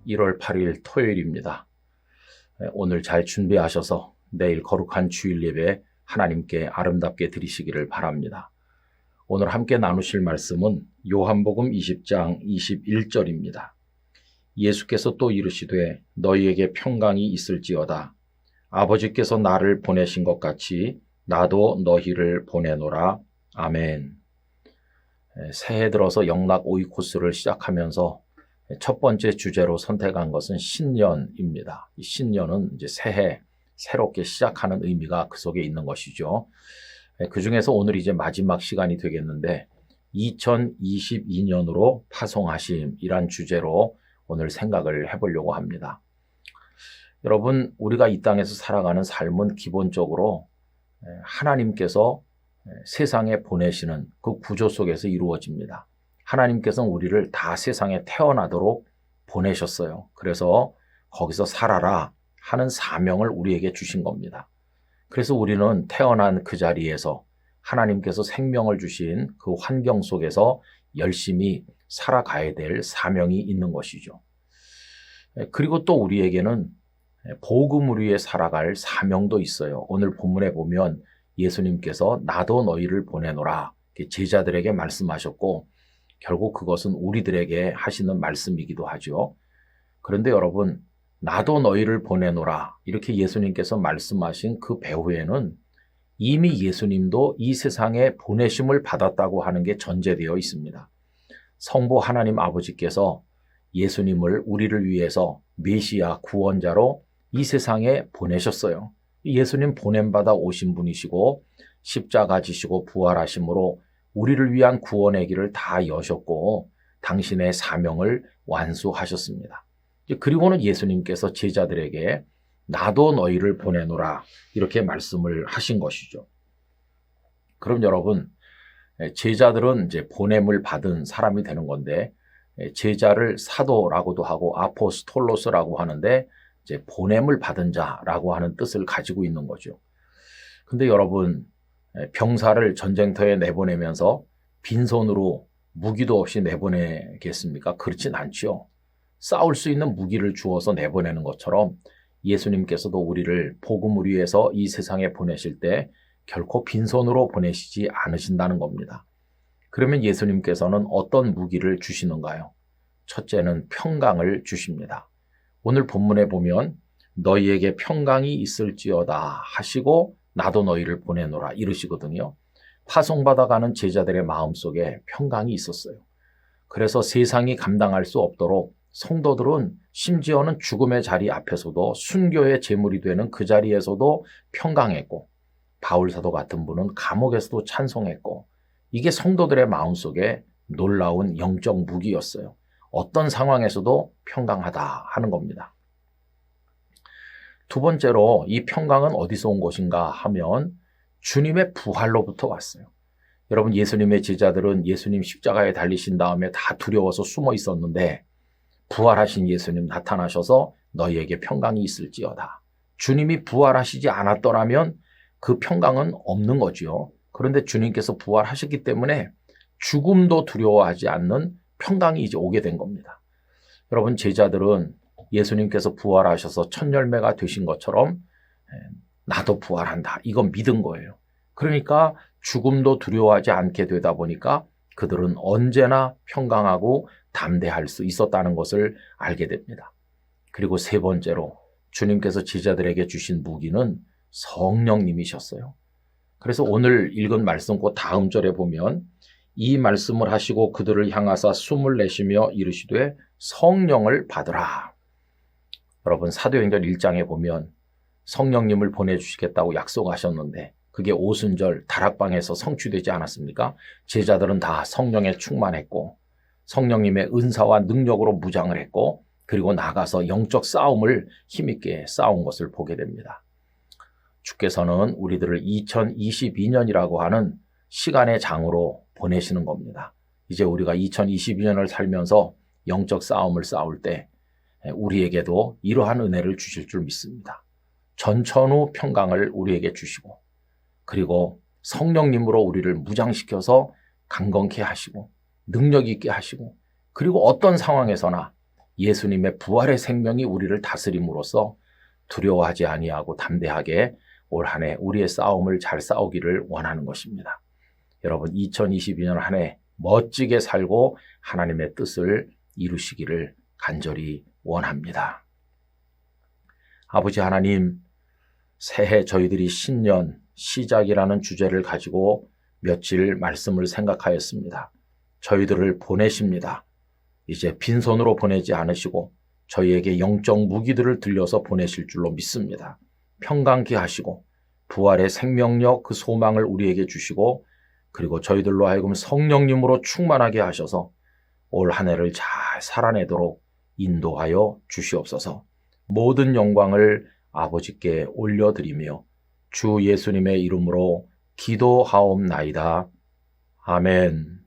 1월 8일 토요일입니다. 오늘 잘 준비하셔서 내일 거룩한 주일 예배 하나님께 아름답게 드리시기를 바랍니다. 오늘 함께 나누실 말씀은 요한복음 20장 21절입니다. 예수께서 또 이르시되 너희에게 평강이 있을지어다. 아버지께서 나를 보내신 것 같이 나도 너희를 보내노라. 아멘. 새해 들어서 영락 오이코스를 시작하면서 첫 번째 주제로 선택한 것은 신년입니다. 이 신년은 이제 새해, 새롭게 시작하는 의미가 그 속에 있는 것이죠. 그 중에서 오늘 이제 마지막 시간이 되겠는데 2022년으로 파송하심이란 주제로 오늘 생각을 해보려고 합니다. 여러분, 우리가 이 땅에서 살아가는 삶은 기본적으로 하나님께서 세상에 보내시는 그 구조 속에서 이루어집니다. 하나님께서는 우리를 다 세상에 태어나도록 보내셨어요. 그래서 거기서 살아라 하는 사명을 우리에게 주신 겁니다. 그래서 우리는 태어난 그 자리에서 하나님께서 생명을 주신 그 환경 속에서 열심히 살아가야 될 사명이 있는 것이죠. 그리고 또 우리에게는 복음을 위해 살아갈 사명도 있어요. 오늘 본문에 보면 예수님께서 나도 너희를 보내노라 제자들에게 말씀하셨고 결국 그것은 우리들에게 하시는 말씀이기도 하죠. 그런데 여러분, 나도 너희를 보내노라 이렇게 예수님께서 말씀하신 그 배후에는 이미 예수님도 이 세상에 보내심을 받았다고 하는 게 전제되어 있습니다. 성부 하나님 아버지께서 예수님을 우리를 위해서 메시아 구원자로 이 세상에 보내셨어요. 예수님 보냄받아 오신 분이시고 십자가 지시고 부활하심으로 우리를 위한 구원의 길을 다 여셨고 당신의 사명을 완수하셨습니다. 그리고는 예수님께서 제자들에게 나도 너희를 보내노라 이렇게 말씀을 하신 것이죠. 그럼 여러분, 제자들은 이제 보냄을 받은 사람이 되는 건데 제자를 사도라고도 하고 아포스톨로스라고 하는데 이제 보냄을 받은 자라고 하는 뜻을 가지고 있는 거죠. 근데 여러분, 병사를 전쟁터에 내보내면서 빈손으로 무기도 없이 내보내겠습니까? 그렇진 않죠. 싸울 수 있는 무기를 주어서 내보내는 것처럼 예수님께서도 우리를 복음을 위해서 이 세상에 보내실 때 결코 빈손으로 보내시지 않으신다는 겁니다. 그러면 예수님께서는 어떤 무기를 주시는가요? 첫째는 평강을 주십니다. 오늘 본문에 보면 너희에게 평강이 있을지어다 하시고 나도 너희를 보내노라 이르시거든요. 파송받아가는 제자들의 마음속에 평강이 있었어요. 그래서 세상이 감당할 수 없도록 성도들은 심지어는 죽음의 자리 앞에서도 순교의 제물이 되는 그 자리에서도 평강했고 바울사도 같은 분은 감옥에서도 찬송했고 이게 성도들의 마음속에 놀라운 영적 무기였어요. 어떤 상황에서도 평강하다 하는 겁니다. 두 번째로 이 평강은 어디서 온 것인가 하면 주님의 부활로부터 왔어요. 여러분, 예수님의 제자들은 예수님 십자가에 달리신 다음에 다 두려워서 숨어 있었는데 부활하신 예수님 나타나셔서 너희에게 평강이 있을지어다. 주님이 부활하시지 않았더라면 그 평강은 없는 거죠. 그런데 주님께서 부활하셨기 때문에 죽음도 두려워하지 않는 평강이 이제 오게 된 겁니다. 여러분, 제자들은 예수님께서 부활하셔서 첫 열매가 되신 것처럼 나도 부활한다. 이건 믿은 거예요. 그러니까 죽음도 두려워하지 않게 되다 보니까 그들은 언제나 평강하고 담대할 수 있었다는 것을 알게 됩니다. 그리고 세 번째로 주님께서 제자들에게 주신 무기는 성령님이셨어요. 그래서 오늘 읽은 말씀 곧 다음 절에 보면 이 말씀을 하시고 그들을 향하사 숨을 내쉬며 이르시되 성령을 받으라. 여러분, 사도행전 1장에 보면 성령님을 보내주시겠다고 약속하셨는데 그게 오순절 다락방에서 성취되지 않았습니까? 제자들은 다 성령에 충만했고 성령님의 은사와 능력으로 무장을 했고 그리고 나가서 영적 싸움을 힘있게 싸운 것을 보게 됩니다. 주께서는 우리들을 2022년이라고 하는 시간의 장으로 보내시는 겁니다. 이제 우리가 2022년을 살면서 영적 싸움을 싸울 때 우리에게도 이러한 은혜를 주실 줄 믿습니다. 전천후 평강을 우리에게 주시고 그리고 성령님으로 우리를 무장시켜서 강건케 하시고 능력 있게 하시고 그리고 어떤 상황에서나 예수님의 부활의 생명이 우리를 다스림으로써 두려워하지 아니하고 담대하게 올 한 해 우리의 싸움을 잘 싸우기를 원하는 것입니다. 여러분 2022년 한 해 멋지게 살고 하나님의 뜻을 이루시기를 간절히 원합니다. 아버지 하나님, 새해 저희들이 신년 시작이라는 주제를 가지고 며칠 말씀을 생각하였습니다. 저희들을 보내십니다. 이제 빈손으로 보내지 않으시고 저희에게 영적 무기들을 들려서 보내실 줄로 믿습니다. 평강케 하시고 부활의 생명력 그 소망을 우리에게 주시고 그리고 저희들로 하여금 성령님으로 충만하게 하셔서 올 한 해를 잘 살아내도록 인도하여 주시옵소서. 모든 영광을 아버지께 올려드리며 주 예수님의 이름으로 기도하옵나이다. 아멘.